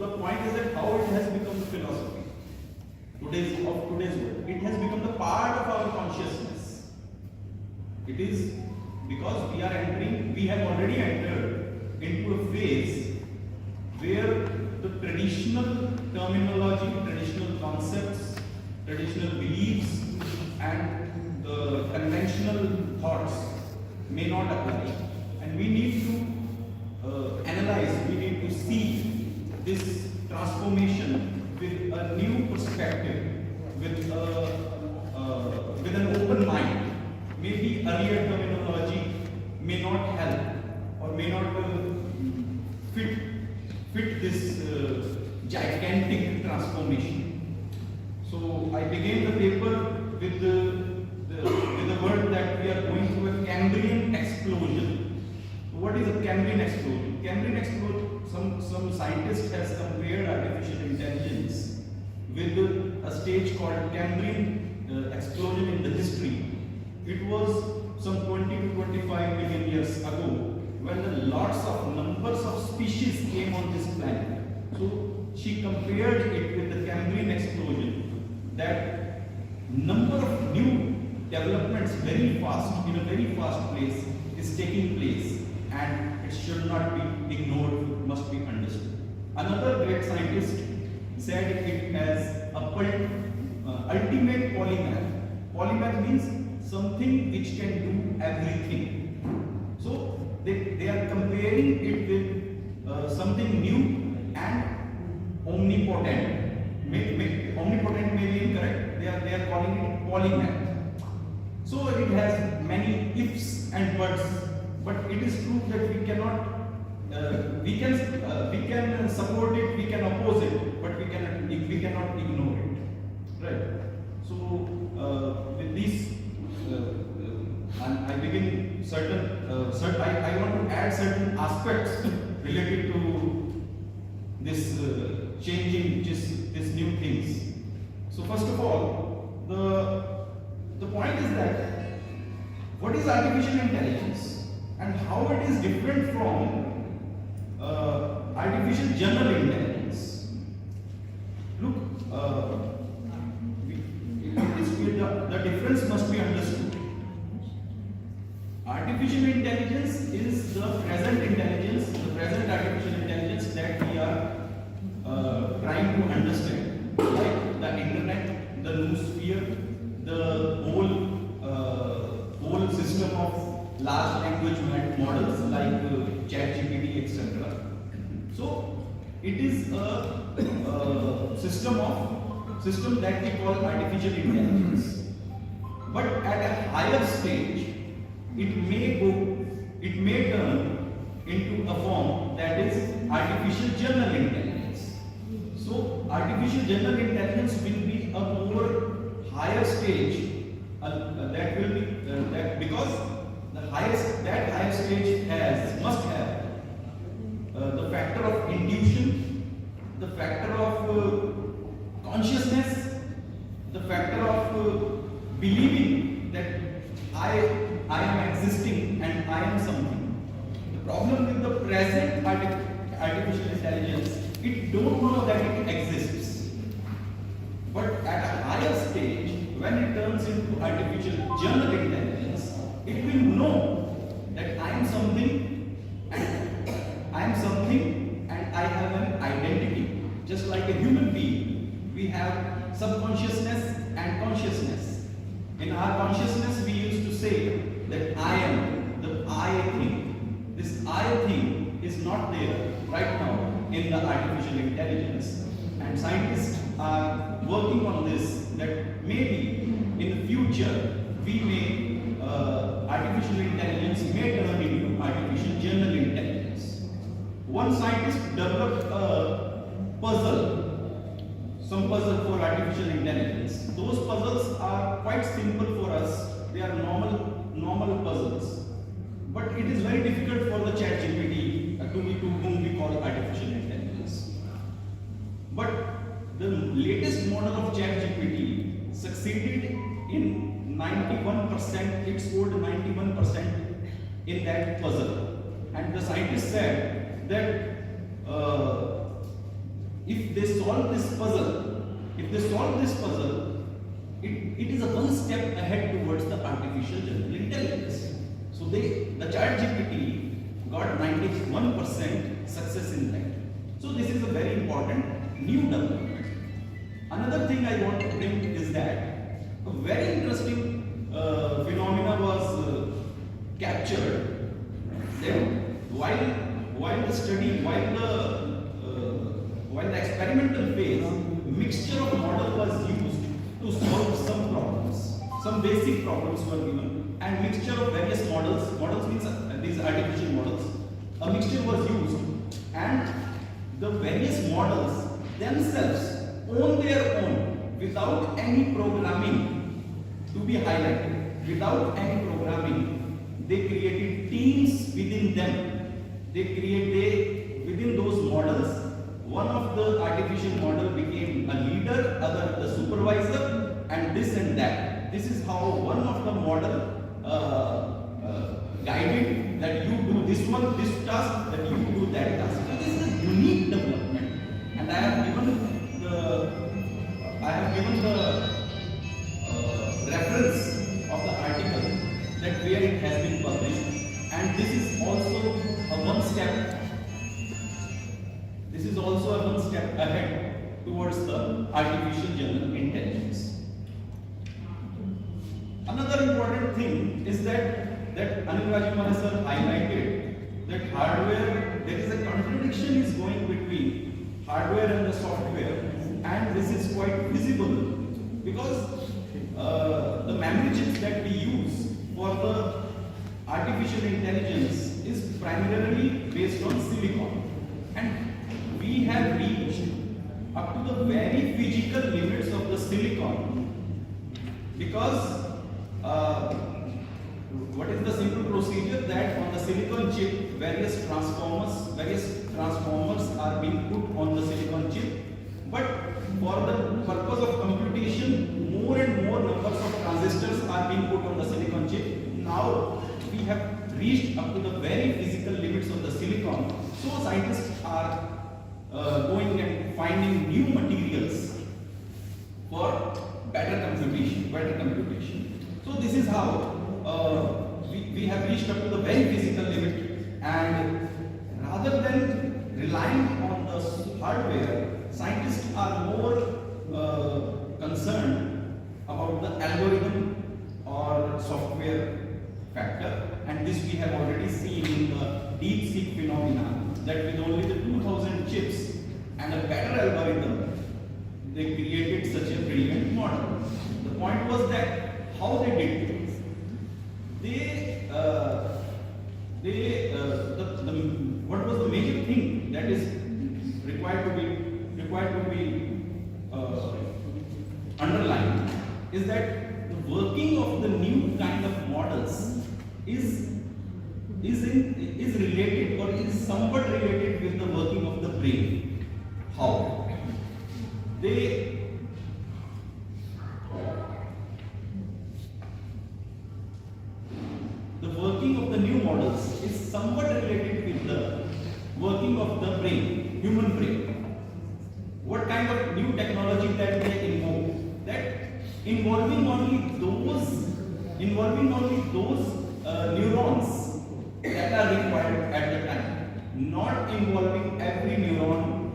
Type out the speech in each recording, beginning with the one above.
the point is that how it has become the philosophy today's world. It has become the part of our consciousness. It is because we have already entered into a phase where the traditional terminology, traditional concepts, traditional beliefs and the conventional thoughts may not apply, and we need to analyze, we need to see this transformation with a new perspective, with an open mind. Maybe earlier terminology may not help or may not fit this gigantic transformation. So I began the paper with the word that we are going through a Cambrian explosion. What is a Cambrian explosion? Cambrian explosion, some scientist has compared artificial intelligence with a stage called Cambrian explosion in the history. It was some 20 to 25 million years ago when the numbers of species came on this planet. So she compared it with the Cambrian explosion, that number of new developments very fast, in a very fast place, is taking place, and it should not be ignored, must be understood. Another great scientist said it as a ultimate polymath. Polymath means something which can do everything. So they are comparing it with something new and omnipotent. Omnipotent may be incorrect. They are calling it polymath. So it has many ifs and buts, but it is true that we cannot. We can support it, we can oppose it, but we cannot ignore it. Right. So with this, I begin I want to add certain aspects related to this changing, these new things. So first of all, the point is that what is artificial intelligence and how it is different from artificial general intelligence. Look, the difference must be understood. Artificial intelligence is the present intelligence, the present artificial intelligence that we are trying to understand, like the internet, the noosphere, the whole system of large language models like ChatGPT, etc. So it is a system that we call artificial intelligence. But at a higher stage, it may turn into a form that is artificial general intelligence. So artificial general intelligence will be a more higher stage that will be that because that higher stage must have the factor of intuition, the factor of consciousness, the factor of believing that I am existing and I am something. The problem with the present artificial intelligence, it don't know that it exists. But at a higher stage, when it turns into artificial general intelligence, it will know that I am something and I have an identity. Just like a human being, we have subconsciousness and consciousness. In our consciousness, we used to say that I am, the I thing. This I thing is not there right now in the artificial intelligence. And scientists are working on this, that maybe in the future we may, artificial intelligence may turn into artificial general intelligence. One scientist developed a some puzzle for artificial intelligence. Those puzzles are quite simple for us. They are normal puzzles. But it is very difficult for the ChatGPT to whom we call artificial intelligence. But the latest model of ChatGPT succeeded in 91%, it scored 91% in that puzzle. And the scientist said that if they solve this puzzle, it is a one step ahead towards the artificial general intelligence. So the ChatGPT got 91% success in that. So this is a very important new development. Another thing I want to bring is that a very interesting phenomena was captured. Then while the experimental phase, mixture of model was used to solve some problems. Some basic problems were given, and mixture of various models. Models means these artificial models. A mixture was used, and the various models themselves, on their own, without any programming to be highlighted, without any programming, they created teams within them. Within those models, one of the artificial model became a leader, other the supervisor, and this and that. This is how one of the model guided that you do this task, that you do that task. So this is a unique development, and I have given the reference of the article that where it has been published, and this is also a one step. This is also a one step ahead towards the artificial general intelligence. Another important thing is that Anil Rajkumar sir highlighted that hardware, there is a contradiction is going between hardware and the software, and this is quite visible because the memory chips that we use for the artificial intelligence is primarily based on silicon, and we have reached up to the very physical limits of the silicon because what is the simple procedure that on the silicon chip various transformers are being put on the silicon chip, but for the purpose of computation more and more numbers of transistors are being put on the silicon chip. Now we have reached up to the very physical limits of the silicon, so scientists are going and finding new materials for better computation. So this is how we have reached up to the very physical limit, and rather than relying on the hardware, scientists are more concerned about the algorithm or software factor, and this we have already seen in the DeepSeek phenomena, that with only the 2000 chips and a better algorithm, they created such a brilliant model. The point was that how they did it. What was the major thing that is required to be underlined is that the working of the new kind of models is related or is somewhat related with the working of the brain. How? The working of the new models is somewhat related with the working of the brain, human brain. What kind of new technology that they invoke? That involving only those neurons that are required at the time, not involving every neuron.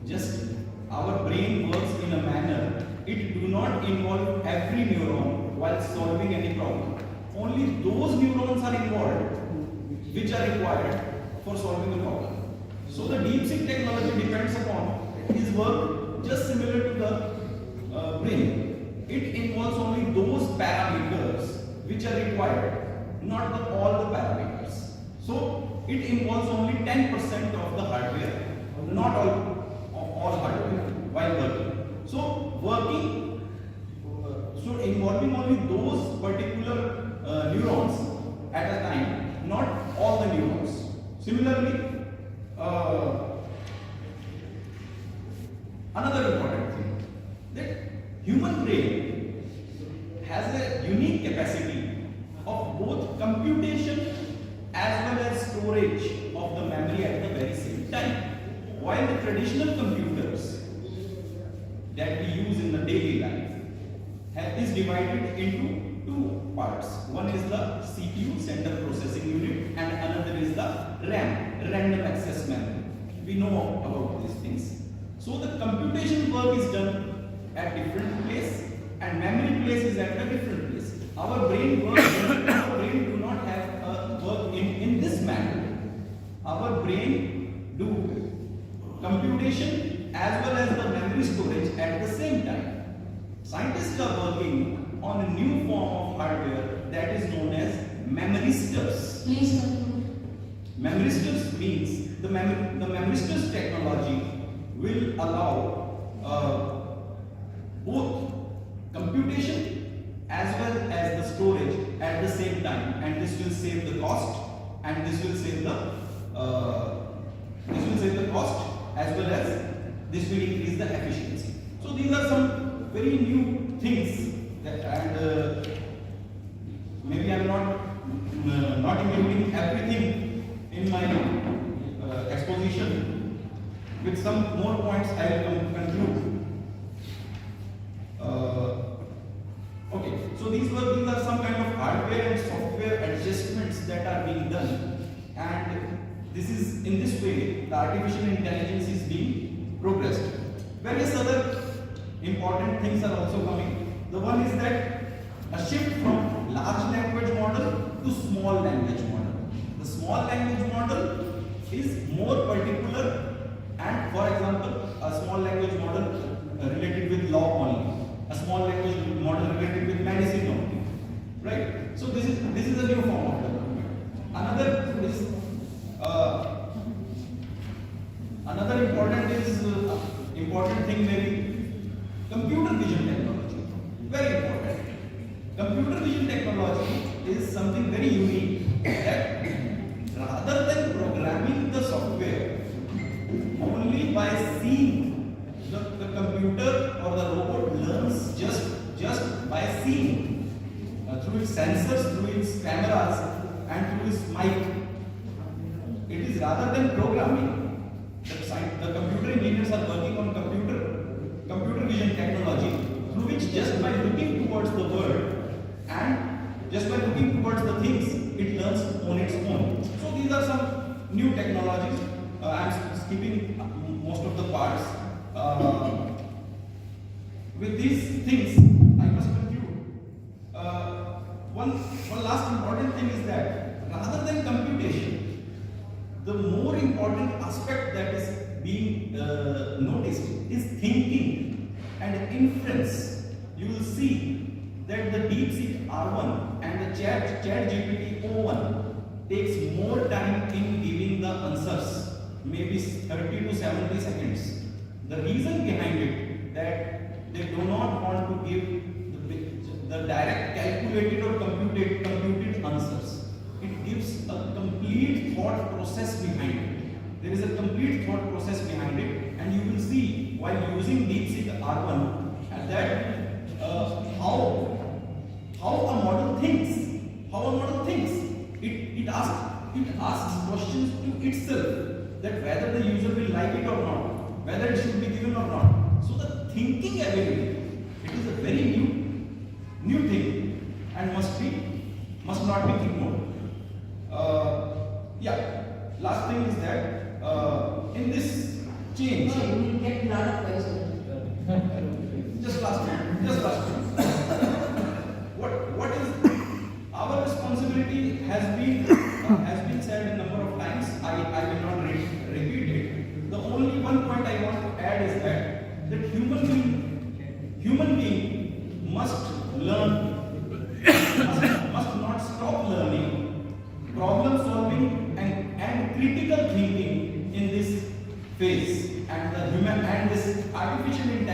Just our brain works in a manner, it do not involve every neuron while solving any problem. Only those neurons are involved which are required for solving the problem. So the DeepSeek technology depends upon its work just similar to the brain. It involves only those parameters which are required, not all the parameters. So it involves only 10% of the hardware, not all hardware while working. So involving only those particular neurons at a time, not all the neurons. Similarly, another important thing, that human brain has a unique capacity of both computation as well as storage of the memory at the very same time. While the the traditional computers that we use in the daily life is divided into two parts. One is the CPU, Central Processing Unit, and another is the RAM, Random Access Memory. We know about these things. So the computation work is done at different place, and memory place is at a different place. Our brain do not have a work in this manner. Our brain do computation as well as the memory storage at the same time. Scientists are working on a new form of hardware that is known as memristors. Please continue. Memristors means the memristors technology will allow both computation as well as the storage at the same time, and this will save the cost, and this will save the cost as well as this will increase the efficiency. So these are some very new things that, and maybe I am not including everything in my exposition. With some more points I will conclude. Okay, so these are some kind of hardware and software adjustments that are being done, and this is in this way the artificial intelligence is being progressed. Various other important things are also coming. The one is that a shift from large language model to small language model. The small language model is more particular, and for example, a small language model related with law only, a small language model related with medicine only, right? So this is a new form of development. Another important thing maybe computer vision technology. Very important. Computer vision technology is something very unique, that rather than programming the software only by seeing, the computer or the robot learns just by seeing through its sensors, through its cameras, and through its mic. It is rather than programming. The computer engineers are working on computer vision technology, through which just by looking towards the world and just by looking towards the things, it learns on its own. So these are some new technologies. I am skipping most of the parts. With these things, I must conclude. One last important thing is that rather than computation, the more important aspect that is being noticed is thinking and inference. You will see that the DeepSeek R1 and the ChatGPT O1 takes more time in giving the answers, maybe 30 to 70 seconds. The reason behind it, that they do not want to give the direct calculated or computed answers. It gives a complete thought process behind it. There is a complete thought process behind it, and you will see while using DeepSeek R1 that how a model thinks. It asks questions to itself, that whether the user will like it or not, whether it should be given or not. So the thinking ability, it is a very new thing, and must not be ignored. Last thing is that in this change. No, you will get a lot of questions. Just last one. What is our responsibility has been said a number of times. I will not repeat it. The only one point I want to add is that human being must learn, must not stop learning, problem solving and critical thinking in this phase, and this artificial intelligence